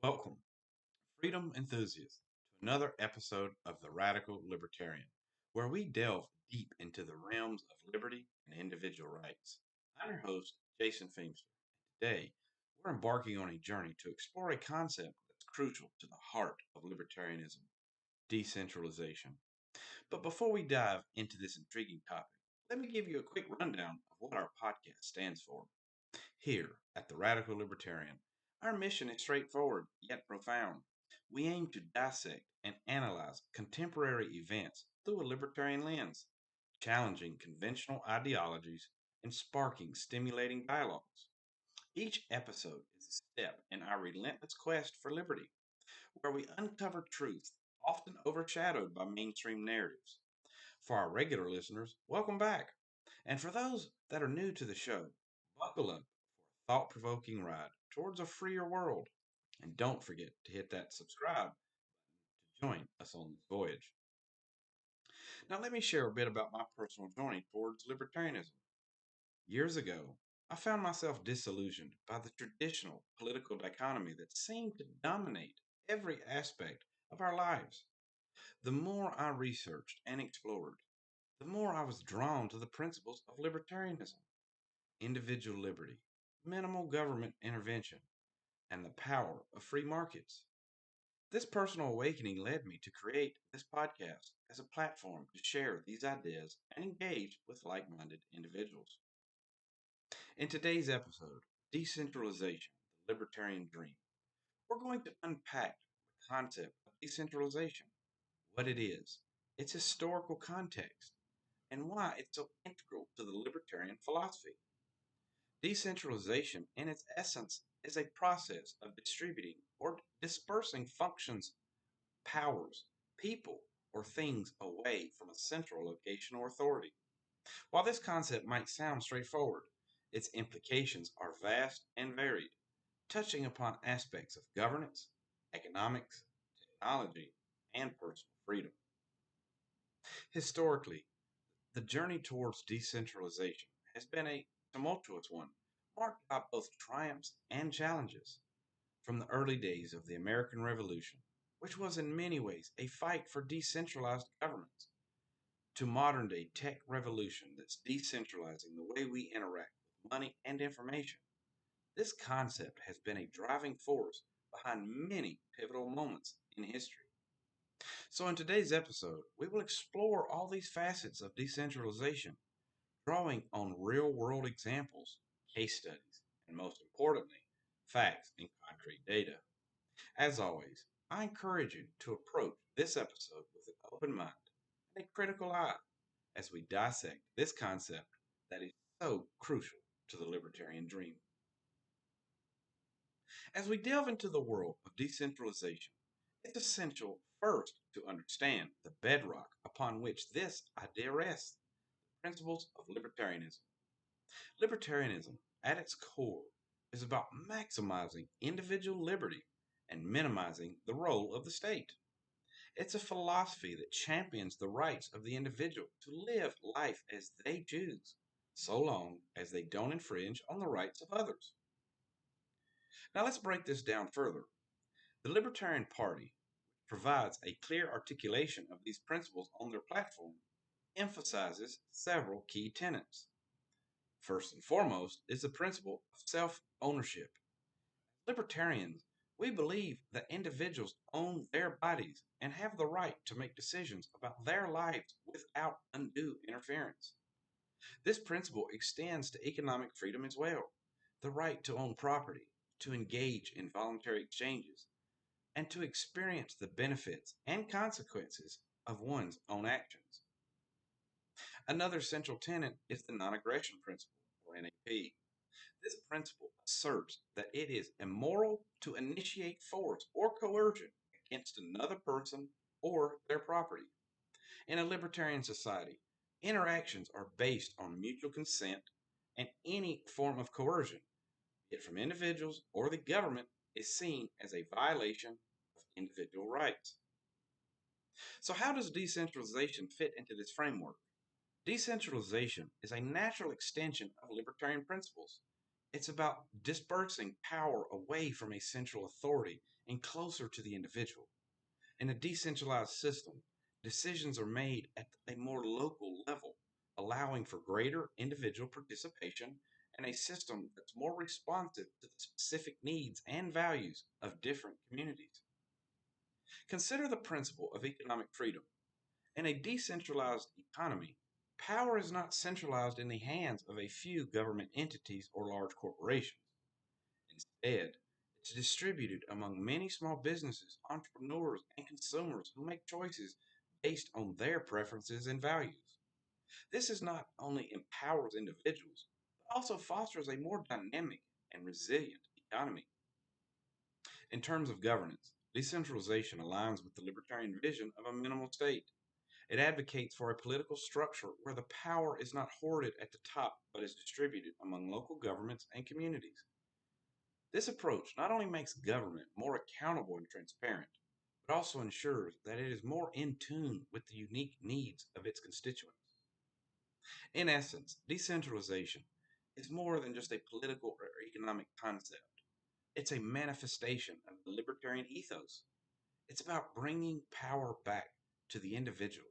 Welcome, freedom enthusiasts, to another episode of the Radical Libertarian, where we delve deep into the realms of liberty and individual rights. I'm your host, Jason Feimster. Today, we're embarking on a journey to explore a concept that's crucial to the heart of libertarianism: decentralization. But before we dive into this intriguing topic, let me give you a quick rundown of what our podcast stands for. Here at the Radical Libertarian, our mission is straightforward yet profound. We aim to dissect and analyze contemporary events through a libertarian lens, challenging conventional ideologies and sparking stimulating dialogues. Each episode is a step in our relentless quest for liberty, where we uncover truths often overshadowed by mainstream narratives. For our regular listeners, welcome back. And for those that are new to the show, buckle up for a thought provoking ride towards a freer world. And don't forget to hit that subscribe to join us on this voyage. Now, let me share a bit about my personal journey towards libertarianism. Years ago, I found myself disillusioned by the traditional political dichotomy that seemed to dominate every aspect of our lives. The more I researched and explored, the more I was drawn to the principles of libertarianism: individual liberty, minimal government intervention, and the power of free markets. This personal awakening led me to create this podcast as a platform to share these ideas and engage with like minded individuals. In today's episode, Decentralization, the Libertarian Dream, we're going to unpack the concept of decentralization, what it is, its historical context, and why it's so integral to the libertarian philosophy. Decentralization, in its essence, is a process of distributing or dispersing functions, powers, people, or things away from a central location or authority. While this concept might sound straightforward, its implications are vast and varied, touching upon aspects of governance, economics, technology, and personal freedom. Historically, the journey towards decentralization has been a tumultuous one, marked by both triumphs and challenges. From the early days of the American Revolution, which was in many ways a fight for decentralized governments, to modern day tech revolution that's decentralizing the way we interact with money and information, this concept has been a driving force behind many pivotal moments in history. So, in today's episode, we will explore all these facets of decentralization, drawing on real world examples, case studies, and most importantly, facts and concrete data. As always, I encourage you to approach this episode with an open mind and a critical eye as we dissect this concept that is so crucial to the libertarian dream. As we delve into the world of decentralization, it's essential first to understand the bedrock upon which this idea rests: principles of libertarianism. Libertarianism, at its core, is about maximizing individual liberty and minimizing the role of the state. It's a philosophy that champions the rights of the individual to live life as they choose, so long as they don't infringe on the rights of others. Now let's break this down further. The Libertarian Party, which provides a clear articulation of these principles on their platform, emphasizes several key tenets. First and foremost is the principle of self ownership. Libertarians, we believe that individuals own their bodies and have the right to make decisions about their lives without undue interference. This principle extends to economic freedom as well: the right to own property, to engage in voluntary exchanges, and to experience the benefits and consequences of one's own actions. Another central tenet is the non aggression principle, or NAP. This principle asserts that it is immoral to initiate force or coercion against another person or their property. In a libertarian society, interactions are based on mutual consent, and any form of coercion, be it from individuals or the government, is seen as a violation of individual rights. So, how does decentralization fit into this framework? Decentralization is a natural extension of libertarian principles. It's about dispersing power away from a central authority and closer to the individual. In a decentralized system, decisions are made at a more local level, allowing for greater individual participation and a system that's more responsive to the specific needs and values of different communities. Consider the principle of economic freedom. In a decentralized economy, power is not centralized in the hands of a few government entities or large corporations. Instead, it's distributed among many small businesses, entrepreneurs, and consumers who make choices based on their preferences and values. This is not only empowers individuals, but also fosters a more dynamic and resilient economy. In terms of governance, decentralization aligns with the libertarian vision of a minimal state. It advocates for a political structure where the power is not hoarded at the top but is distributed among local governments and communities. This approach not only makes government more accountable and transparent, but also ensures that it is more in tune with the unique needs of its constituents. In essence, decentralization is more than just a political or economic concept. It's a manifestation of the libertarian ethos. It's about bringing power back to the individual,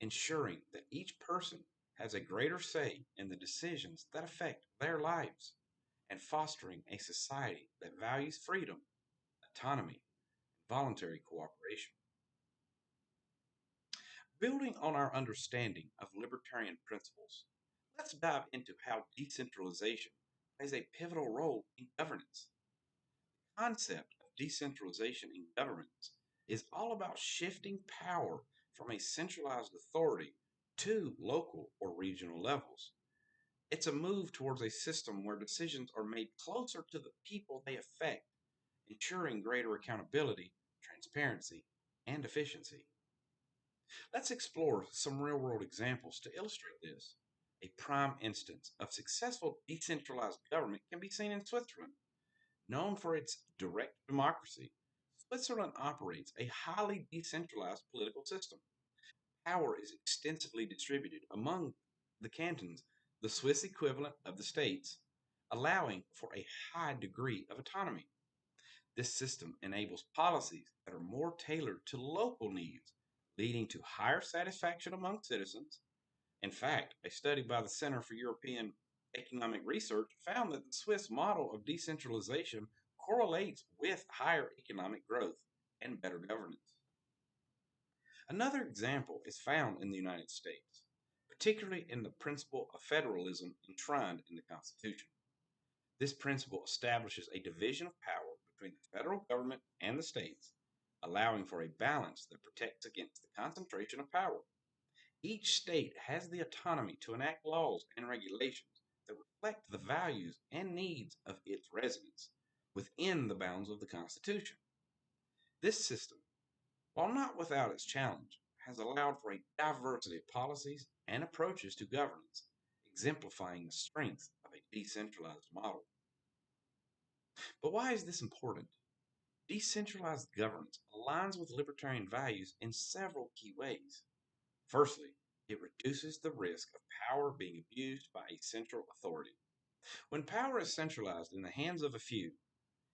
ensuring that each person has a greater say in the decisions that affect their lives, and fostering a society that values freedom, autonomy, and voluntary cooperation. Building on our understanding of libertarian principles, let's dive into how decentralization plays a pivotal role in governance. The concept of decentralization in governance is all about shifting power from a centralized authority to local or regional levels. It's a move towards a system where decisions are made closer to the people they affect, ensuring greater accountability, transparency, and efficiency. Let's explore some real world examples to illustrate this. A prime instance of successful decentralized government can be seen in Switzerland. Known for its direct democracy, Switzerland operates a highly decentralized political system. Power is extensively distributed among the cantons, the Swiss equivalent of the states, allowing for a high degree of autonomy. This system enables policies that are more tailored to local needs, leading to higher satisfaction among citizens. In fact, a study by the Center for European Economic Research found that the Swiss model of decentralization correlates with higher economic growth and better governance. Another example is found in the United States, particularly in the principle of federalism enshrined in the Constitution. This principle establishes a division of power between the federal government and the states, allowing for a balance that protects against the concentration of power. Each state has the autonomy to enact laws and regulations that reflect the values and needs of its residents within the bounds of the Constitution. This system, while not without its challenge, has allowed for a diversity of policies and approaches to governance, exemplifying the strength of a decentralized model. But why is this important? Decentralized governance aligns with libertarian values in several key ways. Firstly, it reduces the risk of power being abused by a central authority. When power is centralized in the hands of a few,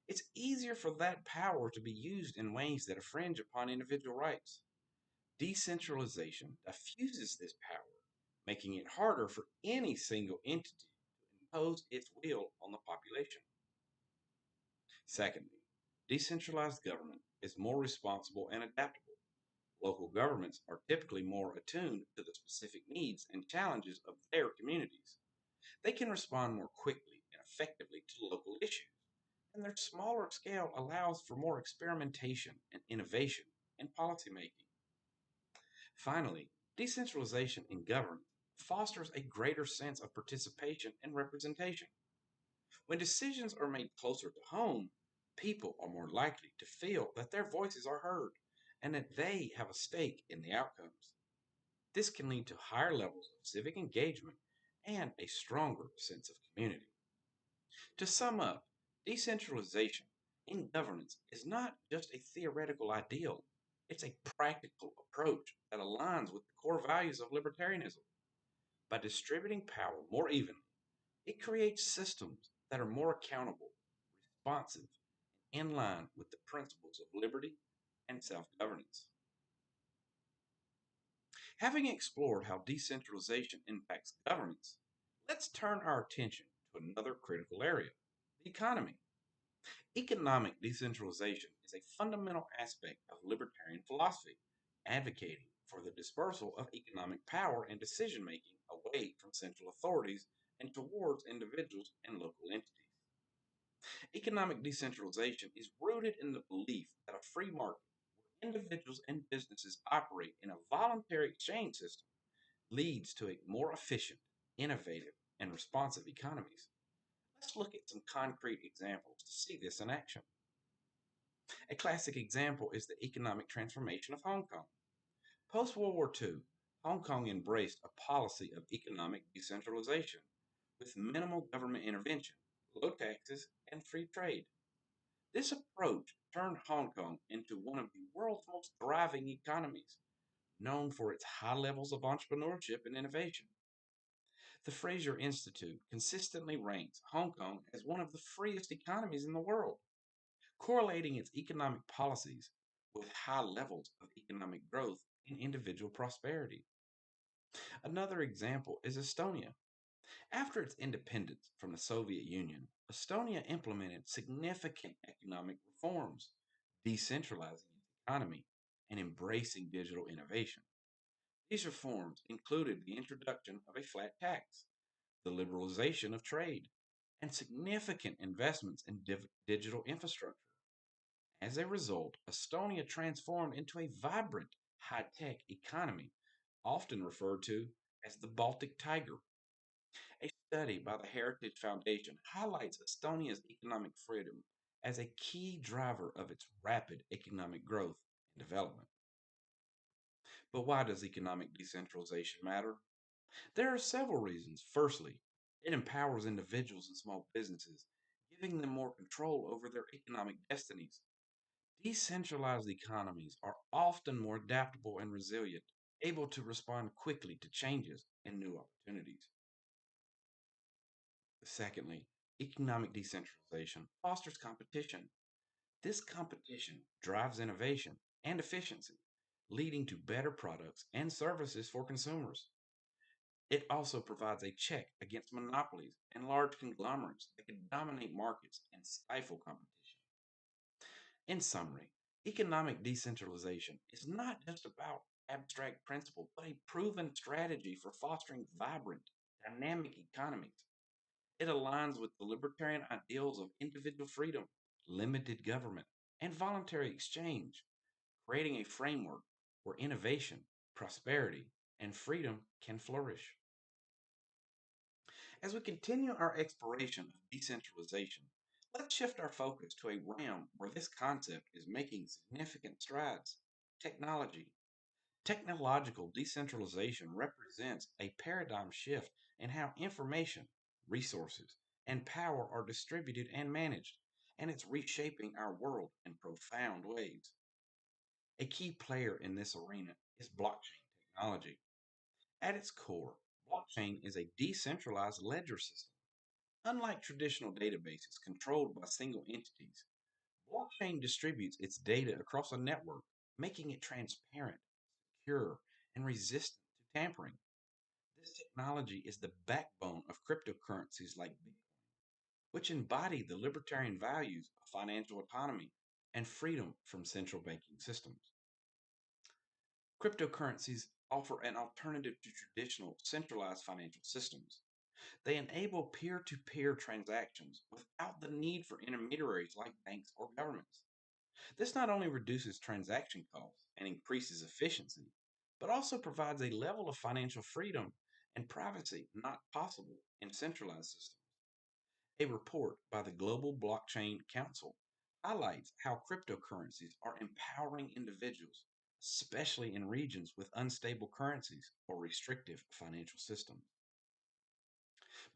it's easier for that power to be used in ways that infringe upon individual rights. Decentralization diffuses this power, making it harder for any single entity to impose its will on the population. Secondly, decentralized government is more responsible and adaptable. Local governments are typically more attuned to the specific needs and challenges of their communities. They can respond more quickly and effectively to local issues, and their smaller scale allows for more experimentation and innovation in policymaking. Finally, decentralization in government fosters a greater sense of participation and representation. When decisions are made closer to home, people are more likely to feel that their voices are heard and that they have a stake in the outcomes. This can lead to higher levels of civic engagement and a stronger sense of community. To sum up, decentralization in governance is not just a theoretical ideal, it's a practical approach that aligns with the core values of libertarianism. By distributing power more evenly, it creates systems that are more accountable, responsive, and in line with the principles of liberty and self governance. Having explored how decentralization impacts governments, let's turn our attention to another critical area: the economy. Economic decentralization is a fundamental aspect of libertarian philosophy, advocating for the dispersal of economic power and decision making away from central authorities and towards individuals and local entities. Economic decentralization is rooted in the belief that a free market, where individuals and businesses operate in a voluntary exchange system, leads to a more efficient, innovative, and responsive economies. Let's look at some concrete examples to see this in action. A classic example is the economic transformation of Hong Kong. Post World War II, Hong Kong embraced a policy of economic decentralization with minimal government intervention, low taxes, and free trade. This approach turned Hong Kong into one of the world's most thriving economies, known for its high levels of entrepreneurship and innovation. The Fraser Institute consistently ranks Hong Kong as one of the freest economies in the world, correlating its economic policies with high levels of economic growth and individual prosperity. Another example is Estonia. After its independence from the Soviet Union, Estonia implemented significant economic reforms, decentralizing its economy and embracing digital innovation. These reforms included the introduction of a flat tax, the liberalization of trade, and significant investments in digital infrastructure. As a result, Estonia transformed into a vibrant, high tech economy, often referred to as the Baltic Tiger. A study by the Heritage Foundation highlights Estonia's economic freedom as a key driver of its rapid economic growth and development. But why does economic decentralization matter? There are several reasons. Firstly, it empowers individuals and small businesses, giving them more control over their economic destinies. Decentralized economies are often more adaptable and resilient, able to respond quickly to changes and new opportunities. Secondly, economic decentralization fosters competition. This competition drives innovation and efficiency, leading to better products and services for consumers. It also provides a check against monopolies and large conglomerates that can dominate markets and stifle competition. In summary, economic decentralization is not just about abstract principle, but a proven strategy for fostering vibrant, dynamic economies. It aligns with the libertarian ideals of individual freedom, limited government, and voluntary exchange, creating a framework where innovation, prosperity, and freedom can flourish. As we continue our exploration of decentralization, let's shift our focus to a realm where this concept is making significant strides: technology. Technological decentralization represents a paradigm shift in how information, resources, and power are distributed and managed, and it's reshaping our world in profound ways. A key player in this arena is blockchain technology. At its core, blockchain is a decentralized ledger system. Unlike traditional databases controlled by single entities, blockchain distributes its data across a network, making it transparent, secure, and resistant to tampering. This technology is the backbone of cryptocurrencies like Bitcoin, which embody the libertarian values of financial autonomy and freedom from central banking systems. Cryptocurrencies offer an alternative to traditional centralized financial systems. They enable peer to peer transactions without the need for intermediaries like banks or governments. This not only reduces transaction costs and increases efficiency, but also provides a level of financial freedom and privacy not possible in centralized systems. A report by the Global Blockchain Council highlights how cryptocurrencies are empowering individuals, especially in regions with unstable currencies or restrictive financial systems.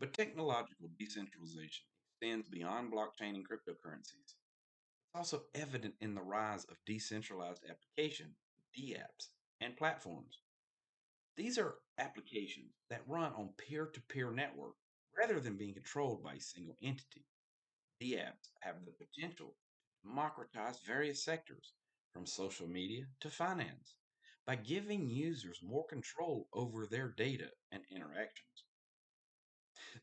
But technological decentralization extends beyond blockchain and cryptocurrencies. It's also evident in the rise of decentralized application, DApps, and platforms. These are applications that run on peer to peer network rather than being controlled by a single entity. The apps have the potential to democratize various sectors, from social media to finance, by giving users more control over their data and interactions.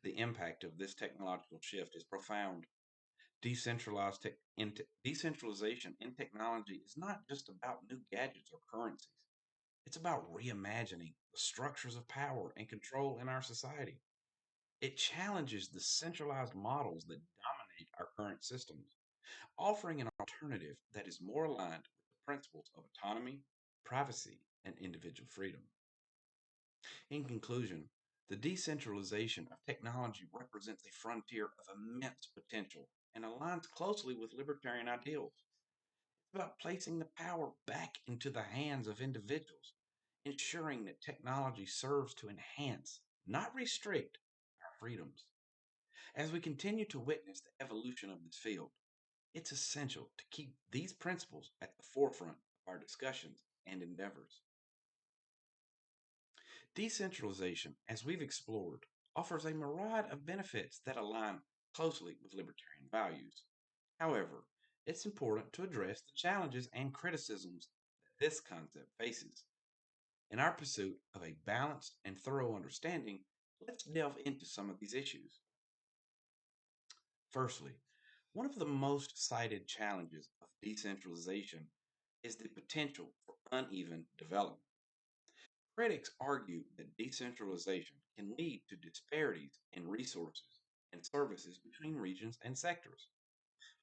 The impact of this technological shift is profound. Decentralization in technology is not just about new gadgets or currencies. It's about reimagining the structures of power and control in our society. It challenges the centralized models that dominate our current systems, offering an alternative that is more aligned with the principles of autonomy, privacy, and individual freedom. In conclusion, the decentralization of technology represents a frontier of immense potential and aligns closely with libertarian ideals. It's about placing the power back into the hands of individuals, ensuring that technology serves to enhance, not restrict, our freedoms. As we continue to witness the evolution of this field, it's essential to keep these principles at the forefront of our discussions and endeavors. Decentralization, as we've explored, offers a myriad of benefits that align closely with libertarian values. However, it's important to address the challenges and criticisms that this concept faces. In our pursuit of a balanced and thorough understanding, let's delve into some of these issues. Firstly, one of the most cited challenges of decentralization is the potential for uneven development. Critics argue that decentralization can lead to disparities in resources and services between regions and sectors.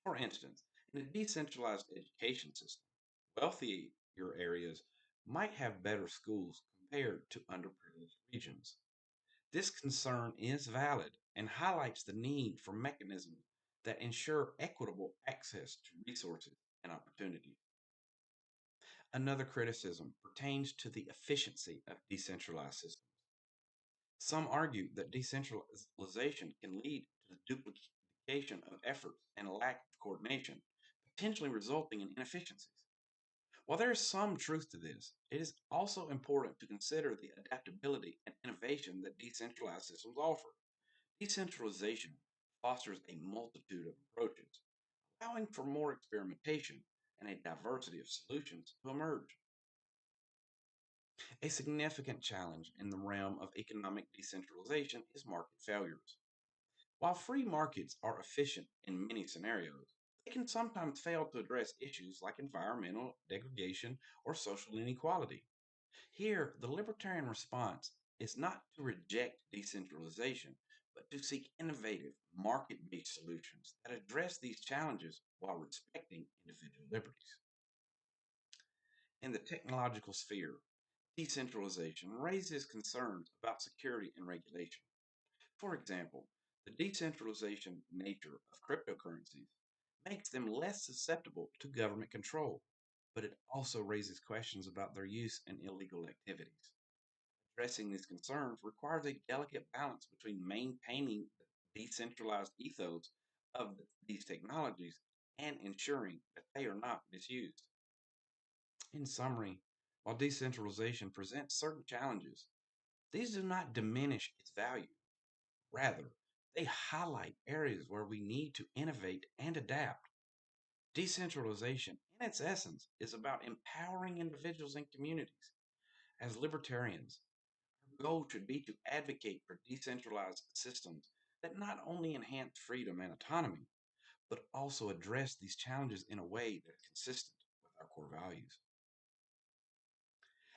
For instance, in a decentralized education system, wealthier areas might have better schools compared to underprivileged regions. This concern is valid and highlights the need for mechanisms that ensure equitable access to resources and opportunity. Another criticism pertains to the efficiency of decentralized systems. Some argue that decentralization can lead to the duplication of efforts and a lack of coordination, potentially resulting in inefficiencies. While there is some truth to this, it is also important to consider the adaptability and innovation that decentralized systems offer. Decentralization fosters a multitude of approaches, allowing for more experimentation and a diversity of solutions to emerge. A significant challenge in the realm of economic decentralization is market failures. While free markets are efficient in many scenarios, they can sometimes fail to address issues like environmental degradation or social inequality. Here, the libertarian response is not to reject decentralization, but to seek innovative, market based solutions that address these challenges while respecting individual liberties. In the technological sphere, decentralization raises concerns about security and regulation. For example, the decentralization nature of cryptocurrencies makes them less susceptible to government control, but it also raises questions about their use and illegal activities. Addressing these concerns requires a delicate balance between maintaining the decentralized ethos of these technologies and ensuring that they are not misused. In summary, while decentralization presents certain challenges, these do not diminish its value. Rather, they highlight areas where we need to innovate and adapt. Decentralization, in its essence, is about empowering individuals and communities. As libertarians, our goal should be to advocate for decentralized systems that not only enhance freedom and autonomy, but also address these challenges in a way that is consistent with our core values.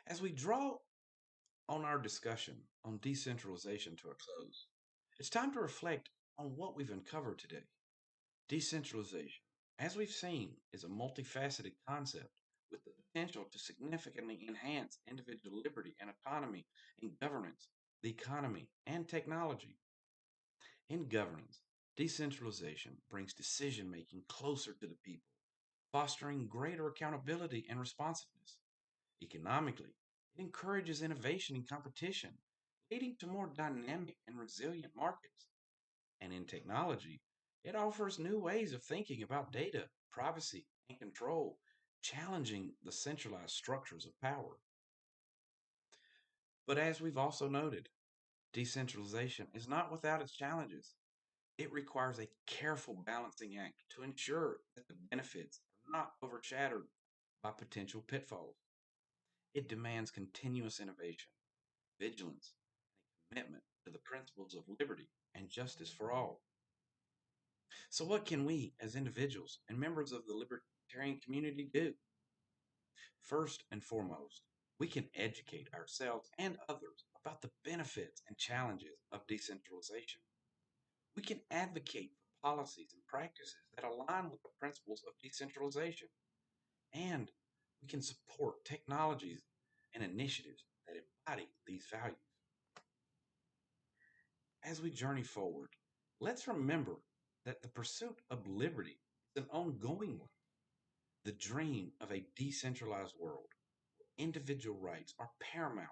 As we draw on our discussion on decentralization to a close, it's time to reflect on what we've uncovered today. Decentralization, as we've seen, is a multifaceted concept with the potential to significantly enhance individual liberty and autonomy in governance, the economy, and technology. In governance, decentralization brings decision making closer to the people, fostering greater accountability and responsiveness. Economically, it encourages innovation and competition, leading to more dynamic and resilient markets. And in technology, it offers new ways of thinking about data, privacy, and control, challenging the centralized structures of power. But as we've also noted, Decentralization is not without its challenges. It requires a careful balancing act to ensure that the benefits are not overshadowed by potential pitfalls. It demands continuous innovation, vigilance, and a commitment to the principles of liberty and justice for all. So, what can we, as individuals and members of the libertarian community, do? First and foremost, we can educate ourselves and others about the benefits and challenges of decentralization. We can advocate for policies and practices that align with the principles of decentralization, and we can support technologies and initiatives that embody these values. As we journey forward, let's remember that the pursuit of liberty is an ongoing one. The dream of a decentralized world where individual rights are paramount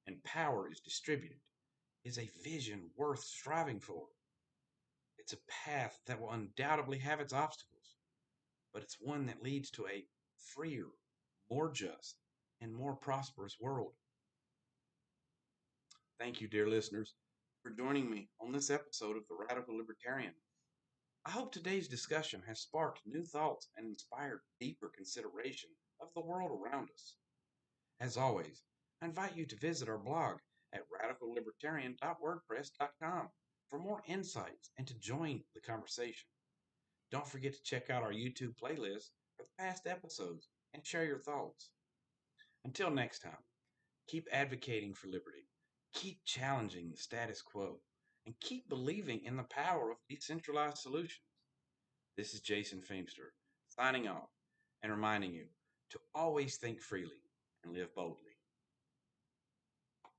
and power is distributed is a vision worth striving for. It's a path that will undoubtedly have its obstacles, but it's one that leads to a freer, more just, and more prosperous world. Thank you, dear listeners, for joining me on this episode of the Radical Libertarian. I hope today's discussion has sparked new thoughts and inspired deeper consideration of the world around us. As always, I invite you to visit our blog at radicallibertarian.wordpress.com for more insights and to join the conversation. Don't forget to check out our YouTube playlist for the past episodes and share your thoughts. Until next time, keep advocating for liberty, keep challenging the status quo, and keep believing in the power of decentralized solutions. This is Jason Feimster, signing off and reminding you to always think freely and live boldly.